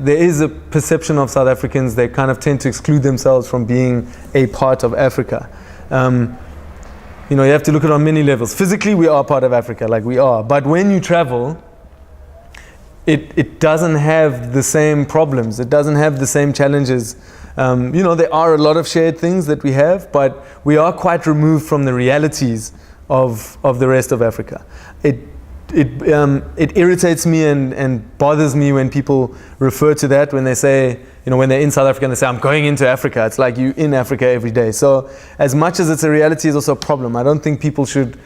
there is a perception of South Africans, they kind of tend to exclude themselves from being a part of Africa. You know, you have to look at it on many levels. Physically, we are part of Africa, like we are. But when you travel, it doesn't have the same problems. It doesn't have the same challenges. You know, there are a lot of shared things that we have, but we are quite removed from the realities of the rest of Africa. It irritates me and bothers me when people refer to that, when they say, you know, when they're in South Africa and they say, I'm going into Africa. It's like you're in Africa every day. So as much as it's a reality, it's also a problem. I don't think people should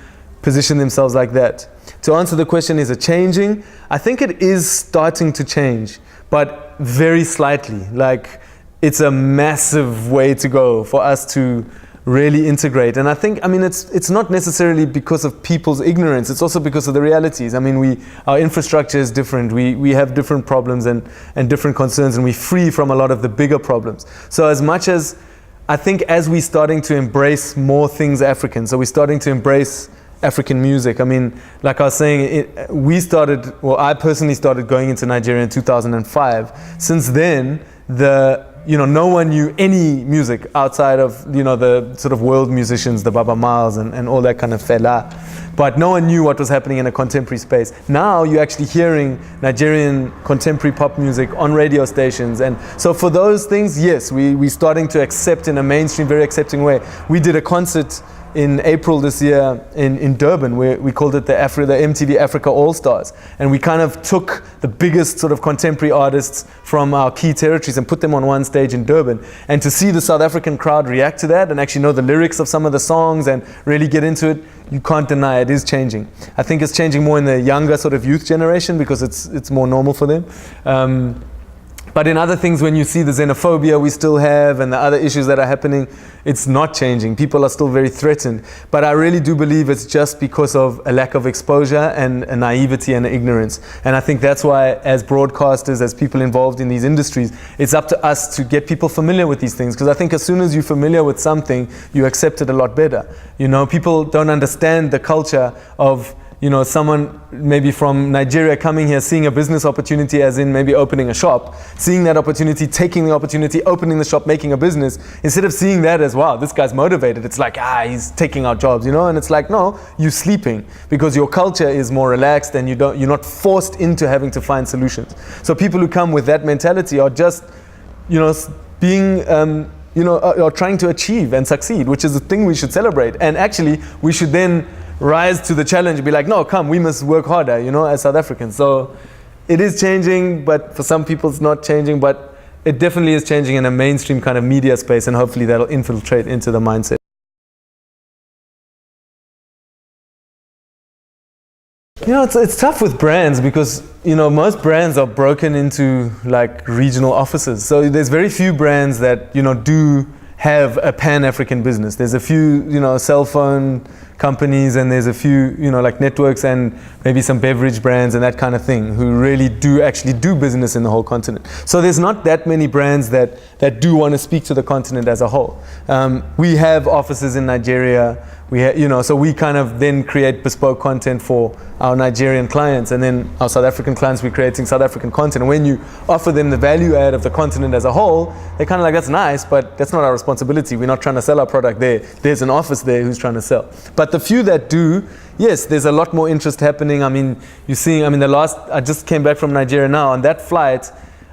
position themselves like that. To answer the question, is it changing? I think it is starting to change, but very slightly. Like, it's a massive way to go for us to really integrate. And I think, I mean, it's not necessarily because of people's ignorance, it's also because of the realities. I mean, our infrastructure is different, we have different problems and different concerns, and we're free from a lot of the bigger problems. So as much as, I think as we're starting to embrace more things African, so we're starting to embrace African music. I mean, like I was saying, I personally started going into Nigeria in 2005. Since then, no one knew any music outside of, you know, the sort of world musicians, the Baba Miles and all that kind of fella. But no one knew what was happening in a contemporary space. Now you're actually hearing Nigerian contemporary pop music on radio stations. And so for those things, yes, we're starting to accept in a mainstream, very accepting way. We did a concert in April this year in Durban, where we called it the MTV Africa All-Stars. And we kind of took the biggest sort of contemporary artists from our key territories and put them on one stage in Durban. And to see the South African crowd react to that and actually know the lyrics of some of the songs and really get into it, you can't deny it is changing. I think it's changing more in the younger sort of youth generation because it's more normal for them. But in other things, when you see the xenophobia we still have and the other issues that are happening, it's not changing. People are still very threatened. But I really do believe it's just because of a lack of exposure and a naivety and ignorance. And I think that's why, as broadcasters, as people involved in these industries, it's up to us to get people familiar with these things. Because I think as soon as you're familiar with something, you accept it a lot better. You know, people don't understand the culture of, you know, someone maybe from Nigeria coming here, seeing a business opportunity, as in maybe opening a shop, seeing that opportunity, taking the opportunity, opening the shop, making a business, instead of seeing that as, wow, this guy's motivated. It's like, he's taking our jobs, you know? And it's like, no, you're sleeping because your culture is more relaxed and you're not forced into having to find solutions. So people who come with that mentality are just, you know, being, are trying to achieve and succeed, which is the thing we should celebrate. And actually, we should then rise to the challenge and be like, no, come, we must work harder, you know, as South Africans. So it is changing, but for some people it's not changing, but it definitely is changing in a mainstream kind of media space, and hopefully that'll infiltrate into the mindset. You know, it's tough with brands because, you know, most brands are broken into like regional offices. So there's very few brands that, you know, do have a pan-African business. There's a few, you know, cell phone companies, and there's a few, you know, like networks and maybe some beverage brands and that kind of thing who really do actually do business in the whole continent. So there's not that many brands that do want to speak to the continent as a whole. We have offices in Nigeria. So we kind of then create bespoke content for our Nigerian clients, and then our South African clients, we're creating South African content. And when you offer them the value add of the continent as a whole, they're kind of like, that's nice, but that's not our responsibility. We're not trying to sell our product there. There's an office there who's trying to sell. But the few that do, yes, there's a lot more interest happening. I mean, I just came back from Nigeria now. On that flight,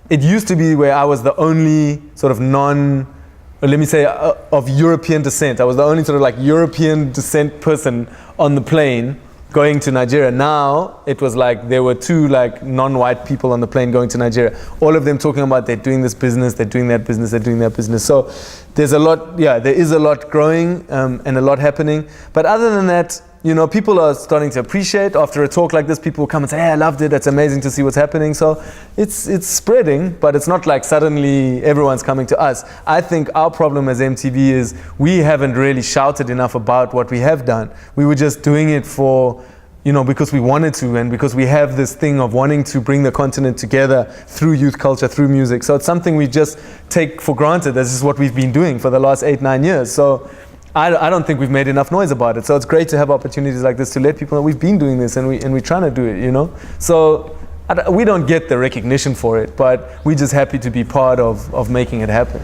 it used to be where I was the only sort of of European descent. I was the only sort of like European descent person on the plane going to Nigeria. Now it was like there were two like non-white people on the plane going to Nigeria. All of them talking about they're doing this business, they're doing that business, they're doing that business. So there's a lot, there is a lot growing and a lot happening. But other than that, you know, people are starting to appreciate. After a talk like this, people will come and say, hey, I loved it, it's amazing to see what's happening. So it's spreading, but it's not like suddenly everyone's coming to us. I think our problem as MTV is we haven't really shouted enough about what we have done. We were just doing it for, you know, because we wanted to, and because we have this thing of wanting to bring the continent together through youth culture, through music. So it's something we just take for granted. This is what we've been doing for the last 8-9 years. So I don't think we've made enough noise about it. So it's great to have opportunities like this to let people know we've been doing this and we're trying to do it, you know. So we don't get the recognition for it, but we're just happy to be part of making it happen.